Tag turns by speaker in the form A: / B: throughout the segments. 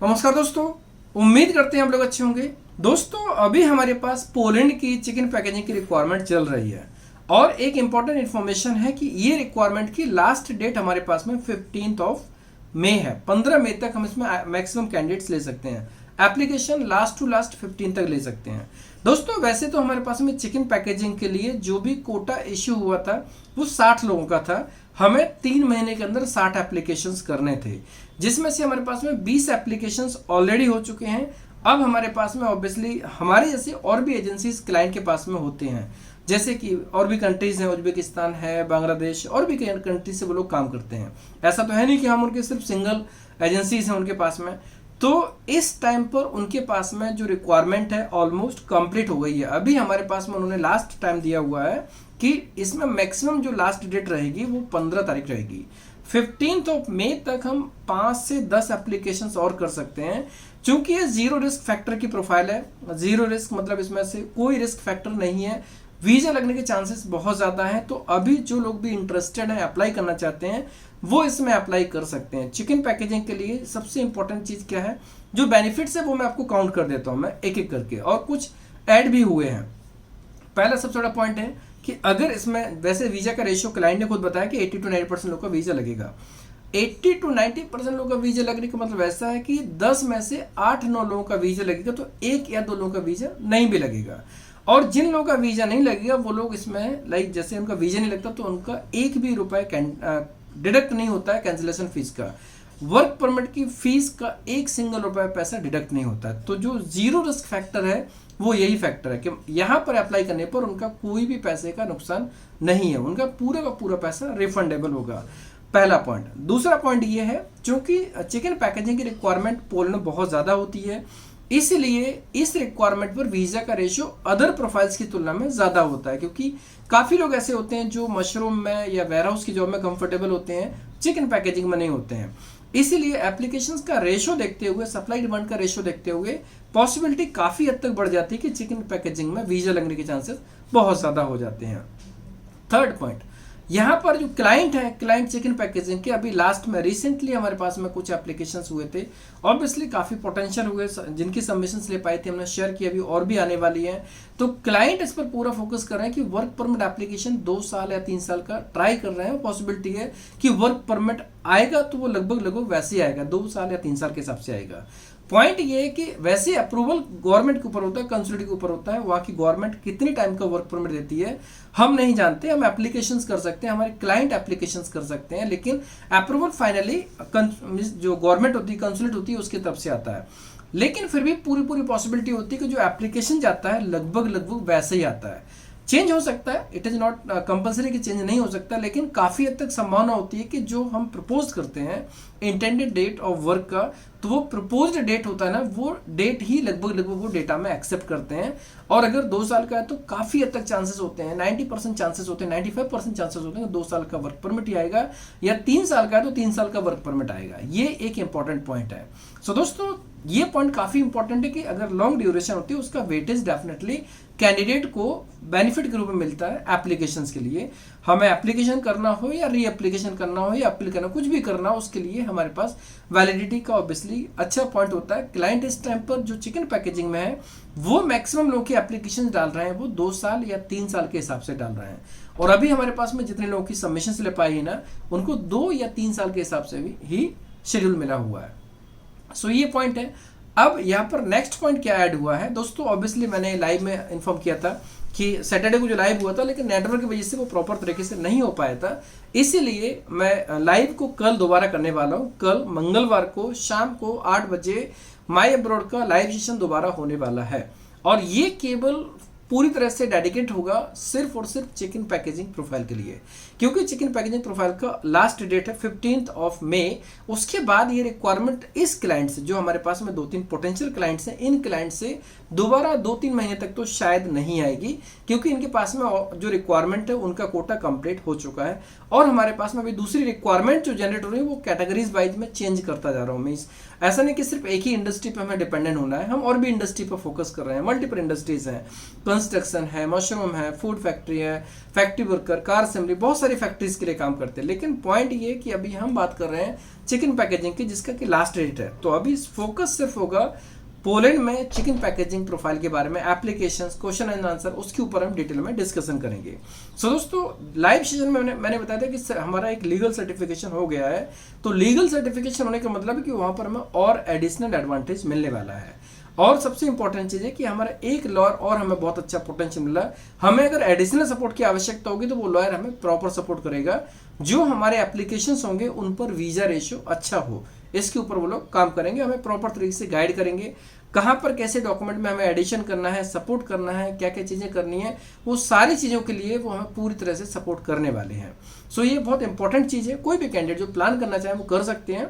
A: नमस्कार दोस्तों, उम्मीद करते हैं आप लोग अच्छे होंगे। दोस्तों अभी हमारे पास पोलैंड की चिकन पैकेजिंग की रिक्वायरमेंट चल रही है और एक इम्पॉर्टेंट इन्फॉर्मेशन है कि ये रिक्वायरमेंट की लास्ट डेट हमारे पास में 15 मई है। 15 मई तक हम इसमें मैक्सिमम कैंडिडेट्स ले सकते हैं। एप्लीकेशन लास्ट टू लास्ट 15 तक ले सकते हैं। दोस्तों वैसे तो हमारे पास में चिकन पैकेजिंग के लिए जो भी कोटा इश्यू हुआ था वो 60 लोगों का था। हमें 3 महीने के अंदर 60 एप्लीकेशंस करने थे, जिसमें से हमारे पास में 20 एप्लीकेशंस ऑलरेडी हो चुके हैं। अब हमारे पास में ऑब्वियसली हमारे जैसे और भी एजेंसीज क्लाइंट के पास में होते हैं, जैसे कि और भी कंट्रीज हैं, उज्बेकिस्तान है, बांग्लादेश और भी कई कंट्री से वो लोग काम करते हैं। ऐसा तो है नहीं कि हम उनके सिर्फ सिंगल एजेंसीज हैं उनके पास में। तो इस टाइम पर उनके पास में जो रिक्वायरमेंट है ऑलमोस्ट कंप्लीट हो गई है। अभी हमारे पास में उन्होंने लास्ट टाइम दिया हुआ है कि इसमें मैक्सिमम जो लास्ट डेट रहेगी वो 15 तारीख रहेगी। 15 मई तक हम 5 से 10 एप्लीकेशंस और कर सकते हैं। चूंकि ये जीरो रिस्क फैक्टर की प्रोफाइल है, जीरो रिस्क मतलब इसमें से कोई रिस्क फैक्टर नहीं है, वीजा लगने के चांसेस बहुत ज़्यादा हैं। तो अभी जो लोग भी इंटरेस्टेड हैं, अप्लाई करना चाहते हैं, वो इसमें अप्लाई कर सकते हैं। चिकन पैकेजिंग के लिए सबसे इंपॉर्टेंट चीज़ क्या है, जो बेनिफिट्स है वो मैं आपको काउंट कर देता हूँ मैं एक एक करके, और कुछ ऐड भी हुए हैं। पहला सबसे बड़ा पॉइंट है कि अगर इसमें वैसे वीजा का रेशियो क्लाइंट ने खुद बताया कि 80 to 90% लोग का वीजा लगेगा। 80 to 90% लोगों का वीजा लगने का मतलब ऐसा है कि 10 में से 8-9 लोगों का वीजा लगेगा, तो 1 या 2 लोगों का वीजा नहीं भी लगेगा। और जिन लोगों का वीजा नहीं लगेगा वो लोग इसमें जैसे उनका वीजा नहीं लगता तो उनका एक भी रुपए डिडक्ट नहीं होता है कैंसिलेशन फीस का। वर्क परमिट की फीस का एक सिंगल रुपए पैसा डिडक्ट नहीं होता है। तो जो जीरो रिस्क फैक्टर है वो यही फैक्टर है कि यहाँ पर अप्लाई करने पर उनका कोई भी पैसे का नुकसान नहीं है, उनका पूरा का पूरा पैसा रिफंडेबल होगा। पहला पॉइंट। दूसरा पॉइंट ये है, क्योंकि चिकन पैकेजिंग की रिक्वायरमेंट पोलैंड में बहुत ज़्यादा होती है, इसलिए इस रिक्वायरमेंट पर वीज़ा का रेशियो अदर प्रोफाइल्स की तुलना में ज़्यादा होता है। क्योंकि काफ़ी लोग ऐसे होते हैं जो मशरूम में या वेयरहाउस की जॉब में कंफर्टेबल होते हैं, चिकन पैकेजिंग में नहीं होते हैं। इसीलिए एप्लीकेशंस का रेशो देखते हुए, सप्लाई डिमांड का रेशो देखते हुए पॉसिबिलिटी काफ़ी हद तक बढ़ जाती है कि चिकन पैकेजिंग में वीज़ा लगने के चांसेस बहुत ज़्यादा हो जाते हैं। थर्ड पॉइंट, यहाँ पर जो क्लाइंट है, क्लाइंट चिकन पैकेजिंग के अभी लास्ट में रिसेंटली हमारे पास में कुछ एप्लीकेशंस हुए थे, ऑब्वियसली काफ़ी पोटेंशियल हुए, जिनकी सबमिशंस ले पाए थे हमने शेयर किया, अभी और भी आने वाली है। तो क्लाइंट इस पर पूरा फोकस कर रहे हैं कि वर्क परमिट एप्लीकेशन 2 साल या 3 साल का ट्राई कर रहे हैं। पॉसिबिलिटी है कि वर्क परमिट आएगा तो वो लगभग वैसे ही आएगा, 2 साल या 3 साल के हिसाब से आएगा। पॉइंट ये है कि वैसे अप्रूवल गवर्नमेंट के ऊपर होता है, कंसुलेट के ऊपर होता है, वहाँ की गवर्नमेंट कितनी टाइम का वर्क परमिट देती है हम नहीं जानते। हम एप्लीकेशंस कर सकते हैं, हमारे क्लाइंट एप्लीकेशंस कर सकते हैं, लेकिन अप्रूवल फाइनली जो गवर्नमेंट होती है, कंसुलेट होती है, उसकी तरफ से आता है। लेकिन फिर भी पूरी पॉसिबिलिटी होती है कि जो एप्लीकेशन जाता है लगभग वैसे ही आता है। चेंज हो सकता है, इट इज़ नॉट कंपल्सरी कि चेंज नहीं हो सकता, लेकिन काफ़ी हद तक संभावना होती है कि जो हम प्रपोज करते हैं इंटेंडेड डेट ऑफ वर्क का, तो वो प्रपोज्ड डेट होता है ना, वो डेट ही लगभग वो डेटा में एक्सेप्ट करते हैं। और अगर 2 साल का है तो काफ़ी हद तक चांसेस होते हैं, 90% चांसेस होते हैं, 95% चांसेस होते हैं 2 साल का वर्क परमिट ही आएगा, या 3 साल का है तो 3 साल का वर्क परमिट आएगा। ये एक इंपॉर्टेंट पॉइंट है। सो दोस्तों ये पॉइंट काफ़ी इंपॉर्टेंट है कि अगर लॉन्ग ड्यूरेशन होती है उसका वेटेज डेफिनेटली कैंडिडेट को बेनिफिट के रूप में मिलता है एप्लीकेशंस के लिए। हमें एप्लीकेशन करना हो या री एप्लीकेशन करना हो या अपील करना, कुछ भी करना हो, उसके लिए हमारे पास वैलिडिटी का ऑब्वियसली अच्छा पॉइंट होता है। क्लाइंट इस टाइम पर जो चिकन पैकेजिंग में है वो मैक्सिमम लोग की एप्लीकेशन डाल रहे हैं वो 2 साल या 3 साल के हिसाब से डाल रहे हैं। और अभी हमारे पास में जितने लोगों की सबमिशन ले पाई है ना, उनको 2 या 3 साल के हिसाब से ही शेड्यूल मिला हुआ है। सो ये पॉइंट है। अब यहाँ पर नेक्स्ट पॉइंट क्या ऐड हुआ है दोस्तों, ऑब्वियसली मैंने लाइव में इन्फॉर्म किया था कि सैटरडे को जो लाइव हुआ था, लेकिन नेटवर्क की वजह से वो प्रॉपर तरीके से नहीं हो पाया था, इसीलिए मैं लाइव को कल दोबारा करने वाला हूँ। कल मंगलवार को शाम को 8 बजे माई अब्रॉड का लाइव सेशन दोबारा होने वाला है, और ये केवल पूरी तरह से डेडिकेट होगा सिर्फ और सिर्फ चिकन पैकेजिंग प्रोफाइल के लिए, क्योंकि चिकन पैकेजिंग प्रोफाइल का लास्ट डेट है 15 मई। उसके बाद ये रिक्वायरमेंट इस क्लाइंट से, जो हमारे पास में 2-3 पोटेंशियल क्लाइंट्स हैं, इन क्लाइंट से दोबारा 2-3 महीने तक तो शायद नहीं आएगी, क्योंकि इनके पास में जो रिक्वायरमेंट है उनका कोटा कंप्लीट हो चुका है। और हमारे पास में अभी दूसरी रिक्वायरमेंट जो जनरेट हो रही है वो कैटेगरीज वाइज में चेंज करता जा रहा हूँ। मीन्स ऐसा नहीं कि सिर्फ एक ही इंडस्ट्री पर हमें डिपेंडेंट होना है, हम और भी इंडस्ट्री पर फोकस कर रहे हैं। मल्टीपल इंडस्ट्रीज हैं, कंस्ट्रक्शन है, मशरूम है, फूड फैक्ट्री है, फैक्ट्री वर्कर, कार असेंबली, बहुत सारी सारी फैक्ट्रीज के लिए काम करते हैं, लेकिन पॉइंट ये कि अभी हम बात कर रहे हैं चिकन पैकेजिंग की, जिसका कि लास्ट डेट है। तो अभी फोकस सिर्फ होगा पोलैंड में चिकन पैकेजिंग प्रोफाइल के बारे में, एप्लीकेशंस, क्वेश्चन एंड आंसर, उसके ऊपर हम डिटेल में डिस्कशन करेंगे। सो दोस्तों, लाइव सेशन में मैंने बताया था कि हमारा एक लीगल सर्टिफिकेशन हो गया है। तो लीगल सर्टिफिकेशन होने का मतलब है कि वहां पर हमें और एडिशनल एडवांटेज मिलने वाला है। और सबसे इंपॉर्टेंट चीज है कि हमारा एक लॉयर और हमें बहुत अच्छा पोटेंशियल मिला है। हमें अगर एडिशनल सपोर्ट की आवश्यकता होगी तो वो लॉयर हमें प्रॉपर सपोर्ट करेगा। जो हमारे एप्लीकेशंस होंगे उन पर वीजा रेशियो अच्छा हो, इसके ऊपर वो लोग काम करेंगे, हमें प्रॉपर तरीके से गाइड करेंगे। कहाँ पर कैसे डॉक्यूमेंट में हमें एडिशन करना है, सपोर्ट करना है, क्या क्या चीज़ें करनी है, वो सारी चीज़ों के लिए वो हमें पूरी तरह से सपोर्ट करने वाले हैं। सो ये बहुत इंपॉर्टेंट चीज़ है। कोई भी कैंडिडेट जो प्लान करना चाहे वो कर सकते हैं।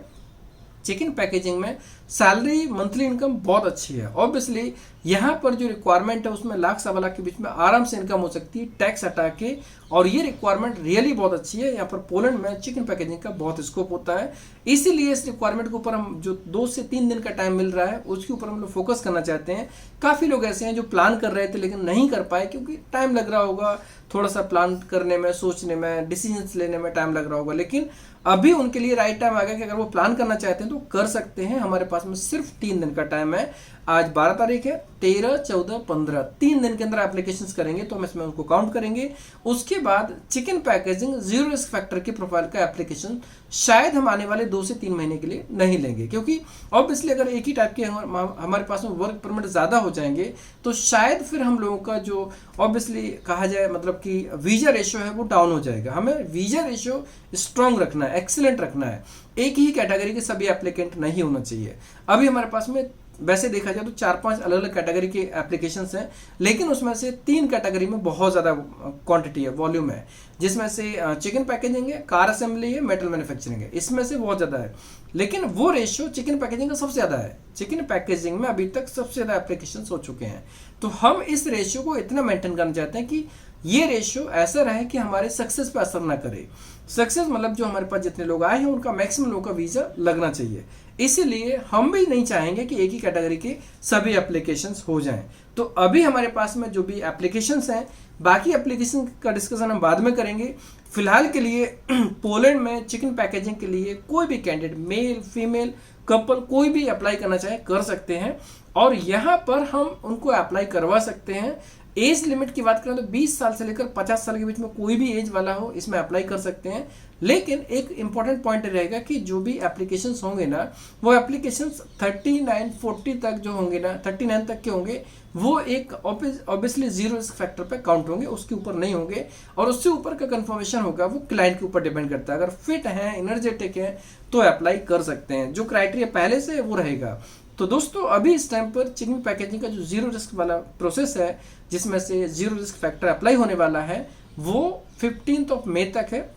A: चिकन पैकेजिंग में सैलरी, मंथली इनकम बहुत अच्छी है। ऑब्वियसली यहाँ पर जो रिक्वायरमेंट है उसमें लाख सवा लाख के बीच में आराम से इनकम हो सकती है टैक्स हटा के, और ये रिक्वायरमेंट रियली बहुत अच्छी है। यहाँ पर पोलैंड में चिकन पैकेजिंग का बहुत स्कोप होता है, इसीलिए इस रिक्वायरमेंट के ऊपर हम जो 2 से 3 दिन का टाइम मिल रहा है उसके ऊपर हम लोग फोकस करना चाहते हैं। काफ़ी लोग ऐसे हैं जो प्लान कर रहे थे लेकिन नहीं कर पाए, क्योंकि टाइम लग रहा होगा, थोड़ा सा प्लान करने में, सोचने में, डिसीजंस लेने में टाइम लग रहा होगा। लेकिन अभी उनके लिए राइट टाइम आ गया कि अगर वो प्लान करना चाहते हैं तो कर सकते हैं। हमारे पास में सिर्फ 3 दिन का टाइम है। आज 12 तारीख है, 13, 14, 15, 3 दिन के अंदर एप्लीकेशंस करेंगे तो हम इसमें उनको काउंट करेंगे। उसके बाद chicken packaging zero risk factor की प्रोफाइल का एप्लीकेशन शायद हम आने वाले 2 से 3 महीने के लिए नहीं लेंगे, क्योंकि ऑब्वियसली अगर एक ही टाइप के हमारे पास में वर्क परमिट ज़्यादा हो जाएंगे तो शायद फिर हम लोगों का जो ऑब्वियसली कहा जाए मतलब कि वीजा रेशियो है वो डाउन हो जाएगा। हमें वीजा रेशियो स्ट्रॉन्ग रखना है, एक्सीलेंट रखना है। एक ही कैटेगरी के सभी एप्लीकेंट नहीं होना चाहिए। अभी हमारे पास में वैसे देखा जाए तो 4-5 अलग अलग कैटेगरी के एप्लीकेशंस हैं, लेकिन उसमें से 3 कैटेगरी में बहुत ज़्यादा क्वांटिटी है, वॉल्यूम है, जिसमें से चिकन पैकेजिंग है, कार असेंबली है, मेटल मैन्युफैक्चरिंग है, इसमें से बहुत ज़्यादा है। लेकिन वो रेशियो चिकन पैकेजिंग का सबसे ज़्यादा है। चिकन पैकेजिंग में अभी तक सबसे ज़्यादा एप्लीकेशंस हो चुके हैं। तो हम इस रेशियो को इतना मेंटेन करना चाहते हैं कि ये रेशियो ऐसा रहे कि हमारे सक्सेस पे असर ना करे। सक्सेस मतलब जो हमारे पास जितने लोग आए हैं उनका मैक्सिमम लोगों का वीज़ा लगना चाहिए। इसीलिए हम भी नहीं चाहेंगे कि एक ही कैटेगरी के सभी एप्लीकेशंस हो जाएं। तो अभी हमारे पास में जो भी एप्लीकेशंस हैं, बाकी एप्लीकेशन का डिस्कशन हम बाद में करेंगे। फिलहाल के लिए पोलैंड में चिकन पैकेजिंग के लिए कोई भी कैंडिडेट, मेल, फीमेल, कपल, कोई भी अप्लाई करना चाहे कर सकते हैं, और यहाँ पर हम उनको अप्लाई करवा सकते हैं। एज लिमिट की बात करें तो 20 साल से लेकर 50 साल के बीच में कोई भी एज वाला हो इसमें अप्लाई कर सकते हैं। लेकिन एक इंपॉर्टेंट पॉइंट रहेगा कि जो भी एप्लीकेशंस होंगे ना, वो एप्लीकेशंस 39-40 तक जो होंगे ना, 39 तक के होंगे, वो एक ऑब्वियसली जीरो रिस्क फैक्टर पे काउंट होंगे, उसके ऊपर नहीं होंगे। और उससे ऊपर का कंफर्मेशन होगा वो क्लाइंट के ऊपर डिपेंड करता है। अगर फिट हैं, एनर्जेटिक हैं तो अप्लाई कर सकते हैं। जो क्राइटेरिया पहले से वो रहेगा। तो दोस्तों, अभी इस टाइम पर चिकन पैकेजिंग का जो जीरो रिस्क वाला प्रोसेस है, जिसमें से जीरो रिस्क फैक्टर अप्लाई होने वाला है, वो 15 मई तक है।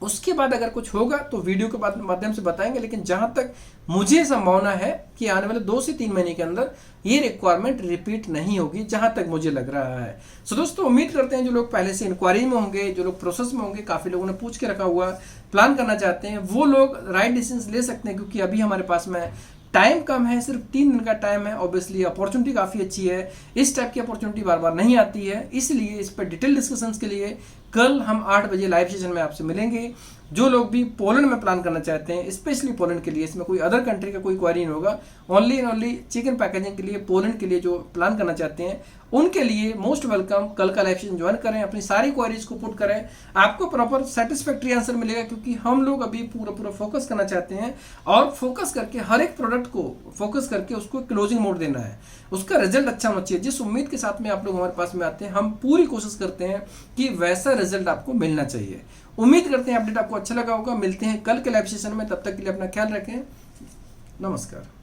A: उसके बाद अगर कुछ होगा तो वीडियो के माध्यम से बताएंगे। लेकिन जहां तक मुझे संभावना है कि आने वाले 2 से 3 महीने के अंदर ये रिक्वायरमेंट रिपीट नहीं होगी, जहां तक मुझे लग रहा है। सो दोस्तों, उम्मीद करते हैं जो लोग पहले से इंक्वायरी में होंगे, जो लोग प्रोसेस में होंगे, काफ़ी लोगों ने पूछ के रखा हुआ, प्लान करना चाहते हैं, वो लोग राइट डिसीजन ले सकते हैं। क्योंकि अभी हमारे पास में टाइम कम है, सिर्फ 3 दिन का टाइम है। ऑब्वियसली अपॉर्चुनिटी काफ़ी अच्छी है, इस टाइप की अपॉर्चुनिटी बार बार नहीं आती है। इसलिए इस पर डिटेल डिस्कशंस के लिए कल हम 8 बजे लाइव सेशन में आपसे मिलेंगे। जो लोग भी पोलैंड में प्लान करना चाहते हैं, स्पेशली पोलैंड के लिए, इसमें कोई अदर कंट्री का कोई क्वेरी नहीं होगा, only and only chicken packaging के लिए, पोलैंड के लिए जो प्लान करना चाहते हैं उनके लिए मोस्ट वेलकम। कल का लाइव सेशन ज्वाइन करें, अपनी सारी क्वेरीज को पुट करें, आपको प्रॉपर सेटिस्फैक्ट्री आंसर मिलेगा। क्योंकि हम लोग अभी पूरा फोकस करना चाहते हैं, और फोकस करके हर एक प्रोडक्ट को फोकस करके उसको क्लोजिंग मोड देना है, उसका रिजल्ट अच्छा होना चाहिए। जिस उम्मीद के साथ में आप लोग हमारे पास में आते हैं, हम पूरी कोशिश करते हैं कि वैसा रिजल्ट आपको मिलना चाहिए। उम्मीद करते हैं अपडेट आपको अच्छा लगा होगा। मिलते हैं कल के लाइव सेशन में, तब तक के लिए अपना ख्याल रखें। नमस्कार।